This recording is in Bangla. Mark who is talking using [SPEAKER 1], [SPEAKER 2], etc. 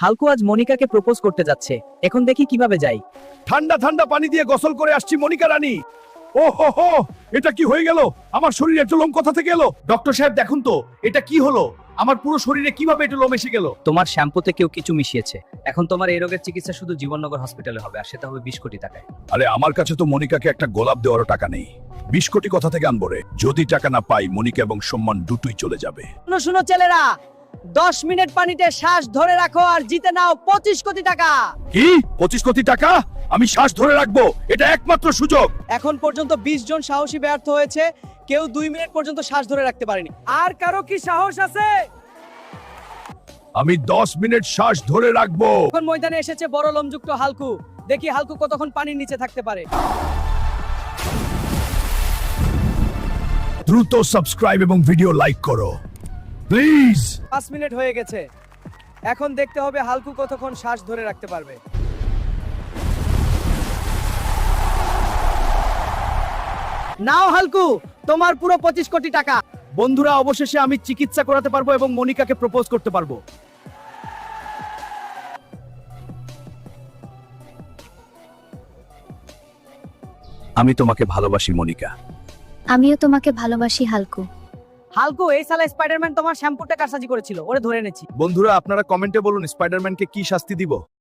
[SPEAKER 1] হালকু আজ মনিকাকে প্রপোজ করতে যাচ্ছে, এখন দেখি কিভাবে যাই।
[SPEAKER 2] ঠান্ডা ঠান্ডা পানি দিয়ে গোসল করে আসছি মনিকা রানী। ও হো হো, এটা কি হয়ে গেল? আমার শরীরে একটা লোম কোথা থেকে এলো? ডক্টর সাহেব দেখুন তো, এটা কি হলো? আমার পুরো শরীরে কিভাবে এটা লোম এসে গেল?
[SPEAKER 1] তোমার শ্যাম্পুতে কেউ কিছু মিশিয়েছে। এখন তোমার এই রোগের চিকিৎসা শুধু জীবননগর হসপিটালে হবে, আর সেটা হবে 20 কোটি টাকায়।
[SPEAKER 2] আরে আমার কাছে তো মনিকাকে একটা গোলাপ দেওয়ারও টাকা নেই। 20 কোটি কথা থেকে আনবো রে? যদি টাকা না পাই, মনিকা এবং সম্মান দুটোই চলে যাবে।
[SPEAKER 3] শুনো শুনো ছেলেরা, 10 মিনিট পানিতে শ্বাস ধরে রাখো আর জিতে নাও 25 কোটি টাকা।
[SPEAKER 2] কি 25 কোটি টাকা? আমি শ্বাস ধরে রাখবো, এটা একমাত্র সুযোগ।
[SPEAKER 3] এখন পর্যন্ত 20 জন সাহসী ব্যর্থ হয়েছে, কেউ 2 মিনিট পর্যন্ত শ্বাস ধরে রাখতে পারেনি। আর কারো কি সাহস আছে?
[SPEAKER 2] আমি 10 মিনিট শ্বাস ধরে রাখবো।
[SPEAKER 3] এখন ময়দানে এসেছে বড় লোমযুক্ত হালকু। দেখি হালকু কতক্ষণ পানির নিচে থাকতে পারে।
[SPEAKER 2] দ্রুত সাবস্ক্রাইব এবং ভিডিও লাইক করো প্লিজ।
[SPEAKER 3] 5 মিনিট হয়ে গেছে, এখন দেখতে হবে হালকু কতক্ষণ শ্বাস ধরে রাখতে পারবে। নাও হালকু, তোমার পুরো 25 কোটি টাকা।
[SPEAKER 2] বন্ধুরা, অবশেষে আমি চিকিৎসা করাতে পারবো এবং মনিকাকে প্রপোজ করতে পারবো। আমি তোমাকে ভালোবাসি মনিকা।
[SPEAKER 4] আমিও তোমাকে ভালোবাসি হালকু।
[SPEAKER 3] হালকু, এই সালা স্পাইডারম্যান তোমার শ্যাম্পুটা কারসাজি করেছিল, ওরে ধরে এনেছি।
[SPEAKER 2] বন্ধুরা, আপনারা কমেন্টে বলুন স্পাইডারম্যানকে কি শাস্তি দিব।